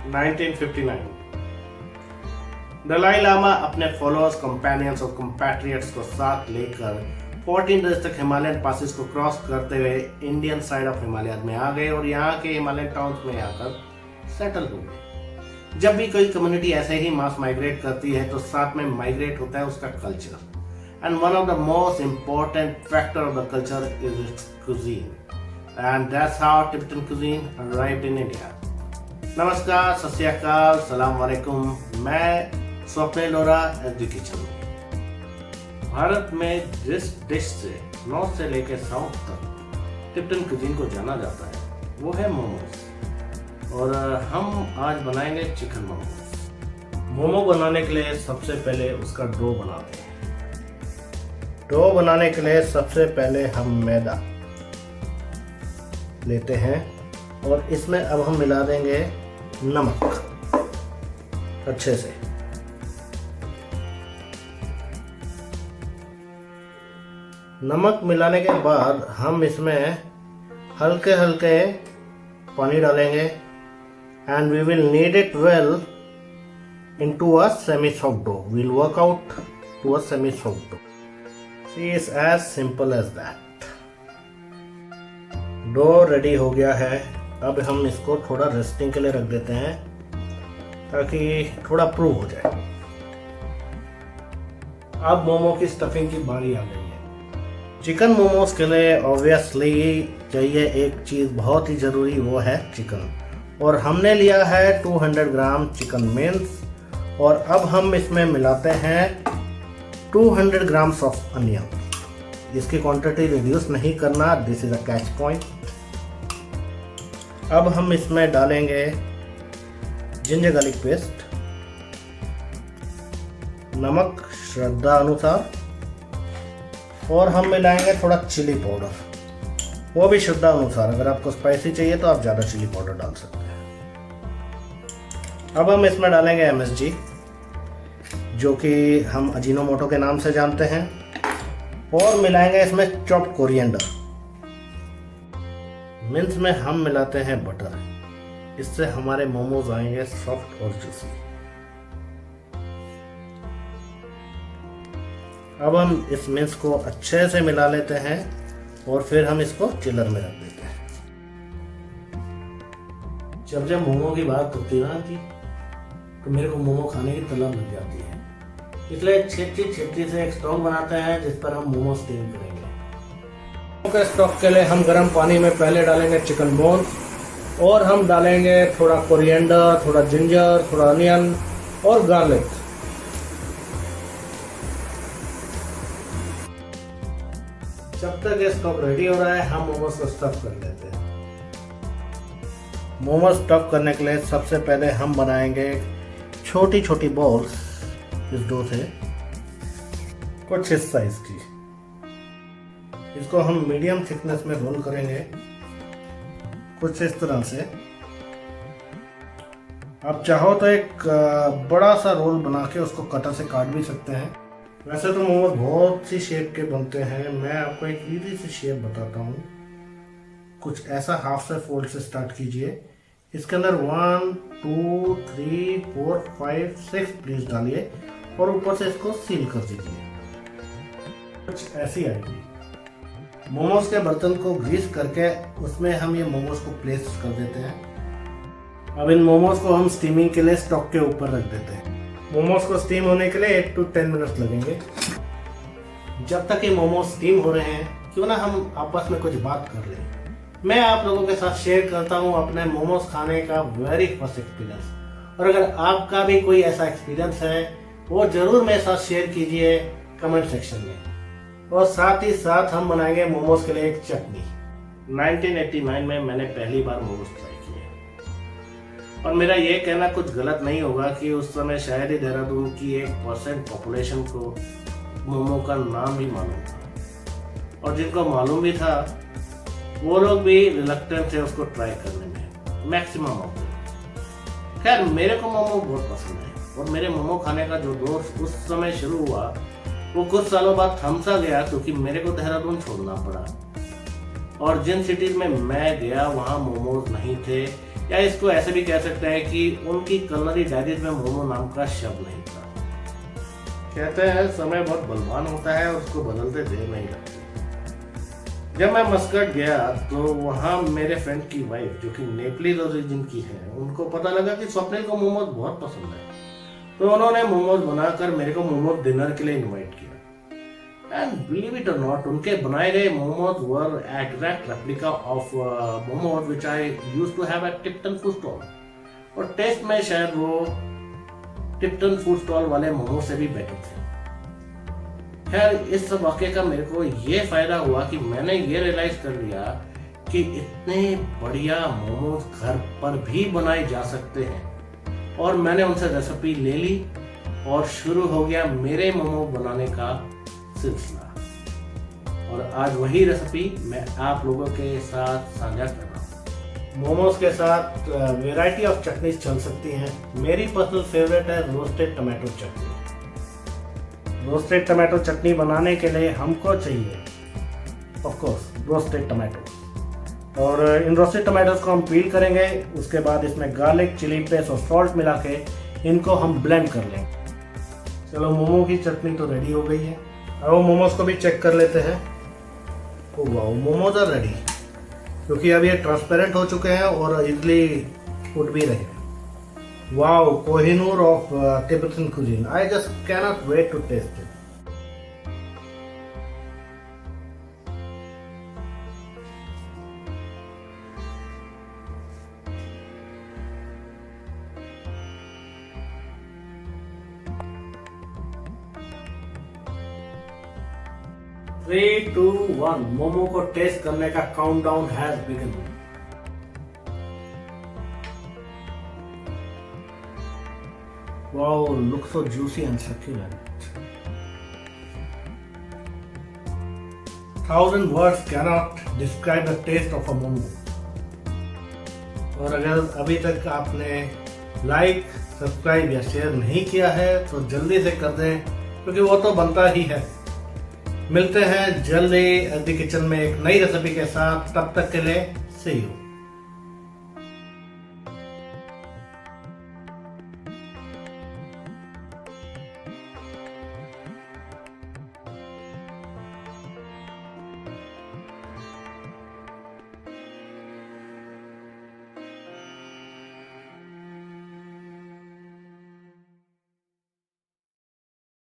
1959 दलाई लामा अपने followers, companions और कंपैट्रियट्स को साथ लेकर 14 डेज तक हिमालयन पासेस को क्रॉस करते हुए इंडियन साइड ऑफ हिमालय में आ गए और यहाँ के हिमालयन टाउन्स में आकर सेटल हो गए। जब भी कोई कम्युनिटी ऐसे ही मास माइग्रेट करती है तो साथ में माइग्रेट होता है उसका culture, and one of the most important factor of the culture is it's cuisine, and that's how Tibetan cuisine arrived in India. नमस्कार, सत श्री अकाल, सलाम वालेकुम। मैं स्वप्निल लोरा एसडी किचन में। भारत में जिस डिश से नॉर्थ से लेकर साउथ तक टिबेटन कुजीन को जाना जाता है वो है मोमोज, और हम आज बनाएंगे चिकन मोमोज। मोमो बनाने के लिए सबसे पहले उसका डो बनाते हैं। डो बनाने के लिए सबसे पहले हम मैदा लेते हैं और इसमें अब हम मिला देंगे नमक अच्छे से। नमक मिलाने के बाद हम इसमें हल्के हल्के पानी डालेंगे, and we will knead it well into a semi-soft dough. We'll work out to a semi-soft dough. See, it's as simple as that. Dough ready हो गया है। अब हम इसको थोड़ा रेस्टिंग के लिए रख देते हैं ताकि थोड़ा प्रूव हो जाए। अब मोमो की स्टफिंग की बारी आ गई है। चिकन मोमोज के लिए ऑब्वियसली चाहिए एक चीज़ बहुत ही ज़रूरी, वो है चिकन, और हमने लिया है 200 ग्राम चिकन मिन्स। और अब हम इसमें मिलाते हैं 200 ग्राम्स ऑफ अनियन। इसकी क्वांटिटी रिड्यूस नहीं करना, this is a catch point. अब हम इसमें डालेंगे जिंजर गार्लिक पेस्ट, नमक श्रद्धा अनुसार, और हम मिलाएंगे थोड़ा चिली पाउडर, वो भी श्रद्धा अनुसार। अगर आपको स्पाइसी चाहिए तो आप ज़्यादा चिली पाउडर डाल सकते हैं। अब हम इसमें डालेंगे MSG, जो कि हम अजीनोमोटो के नाम से जानते हैं, और मिलाएंगे इसमें चॉप्ड कोरिएंडर। मिन्स में हम मिलाते हैं बटर, इससे हमारे मोमोज आएंगे सॉफ्ट और जूसी। अब हम इस मिन्स को अच्छे से मिला लेते हैं और फिर हम इसको चिलर में रख देते हैं। जब जब मोमो की बात होती है ना जी, तो मेरे को मोमो खाने की तलब लग जाती है। इसलिए छिपची से एक स्टॉक बनाते हैं जिस पर हम मोमो स्टीम करेंगे। के स्टॉक के लिए हम गर्म पानी में पहले डालेंगे चिकन बोन्स, और हम डालेंगे थोड़ा कोरिएंडर, थोड़ा जिंजर, थोड़ा अनियन और गार्लिक। जब तक ये स्टॉक रेडी हो रहा है हम मोमोज को स्टफ कर लेते हैं। मोमोज स्टफ करने के लिए सबसे पहले हम बनाएंगे छोटी छोटी बॉल्स इस डो से, कुछ इस साइज की। इसको हम मीडियम थिकनेस में रोल करेंगे कुछ इस तरह से। आप चाहो तो एक बड़ा सा रोल बना के उसको कटर से काट भी सकते हैं। वैसे तो मोमोज बहुत सी शेप के बनते हैं, मैं आपको एक इजी सी शेप बताता हूँ। कुछ ऐसा हाफ से फोल्ड से स्टार्ट कीजिए। इसके अंदर 1 2 3 4 5 6 प्लीज डालिए और ऊपर से इसको सील कर दीजिए। कुछ ऐसी आएगी। मोमोज के बर्तन को ग्रीस करके उसमें हम ये मोमोज को प्लेस कर देते हैं। अब इन मोमोज को हम स्टीमिंग के लिए स्टॉक के ऊपर रख देते हैं। मोमोज को स्टीम होने के लिए 8 to 10 मिनट्स लगेंगे। जब तक ये मोमोज स्टीम हो रहे हैं, क्यों ना हम आपस में कुछ बात कर लें। मैं आप लोगों के साथ शेयर करता हूँ अपने मोमोज खाने का वेरी फर्स्ट एक्सपीरियंस, और अगर आपका भी कोई ऐसा एक्सपीरियंस है वो जरूर मेरे साथ शेयर कीजिए कमेंट सेक्शन में। और साथ ही साथ हम बनाएंगे मोमोज के लिए एक चटनी। 1989 में मैंने पहली बार मोमोज ट्राई किए, और मेरा ये कहना कुछ गलत नहीं होगा कि उस समय शायद ही देहरादून की 1% पॉपुलेशन को मोमो का नाम भी मालूम था, और जिनको मालूम भी था वो लोग भी रिलक्टेंट थे उसको ट्राई करने में, मैक्सिमम ऑफ देम। खैर, मेरे को मोमो बहुत पसंद है, और मेरे मोमो खाने का जो दौर उस समय शुरू हुआ वो कुछ सालों बाद थम सा गया, क्योंकि मेरे को देहरादून छोड़ना पड़ा। और जिन सिटीज में मैं गया वहाँ मोमोज नहीं थे, या इसको ऐसे भी कह सकते हैं कि उनकी कलनरी डायरीज में मोमो नाम का शब्द नहीं था। कहते हैं समय बहुत बलवान होता है और उसको बदलते देर नहीं लगती। जब मैं मस्कट गया तो वहाँ मेरे फ्रेंड की वाइफ जो कि नेपलीज ओरिजिन की है, उनको पता लगा कि स्वप्निल को मोमोज बहुत पसंद है, तो उन्होंने मोमोज बनाकर मेरे को मोमोज डिनर के लिए इनवाइट किया। And believe it or not, उनके बनाए गए momos were exact replica of momos which I used to have at Tipton food stall, और टेस्ट में शायद वो टिप्टन फूड स्टॉल वाले मोमो से भी बेटर थे। खैर, इस सब वाक़े का मेरे को ये फायदा हुआ कि मैंने ये रियलाइज कर लिया कि इतने बढ़िया मोमोज घर पर भी बनाए जा सकते हैं, और मैंने उनसे रेसिपी ले ली और शुरू हो गया मेरे मोमो बनाने का सिलसिला। और आज वही रेसिपी मैं आप लोगों के साथ साझा कर रहा हूँ। मोमोज के साथ वैरायटी ऑफ चटनीज चल सकती हैं। मेरी पर्सनल फेवरेट है रोस्टेड टमाटो चटनी। रोस्टेड टमाटो चटनी बनाने के लिए हमको चाहिए ऑफ कोर्स रोस्टेड टमाटो, और इन रोस्टेड टमाटोज को हम पील करेंगे। उसके बाद इसमें गार्लिक, चिली पेस्ट और सॉल्ट मिला के इनको हम ब्लेंड कर लेंगे। चलो, मोमो की चटनी तो रेडी हो गई है। अब मोमोज को भी चेक कर लेते हैं। ओ वाह, मोमोज आर रेडी, क्योंकि अब ये ट्रांसपेरेंट हो चुके हैं और इजली फूट भी रहे हैं। Wow, Kohinoor of Tibetan cuisine. I just cannot wait to taste it. Three, 2, 1. Momo को टेस्ट करने का countdown has begin. Wow, looks so juicy and succulent. 1000 words cannot describe the taste of a momo. और अगर अभी तक आपने like, subscribe या share नहीं किया है तो जल्दी से कर दें, क्योंकि वो तो बनता ही है। मिलते हैं जल्दी एट द किचन में एक नई रेसिपी के साथ। तब तक के लिए सी यू।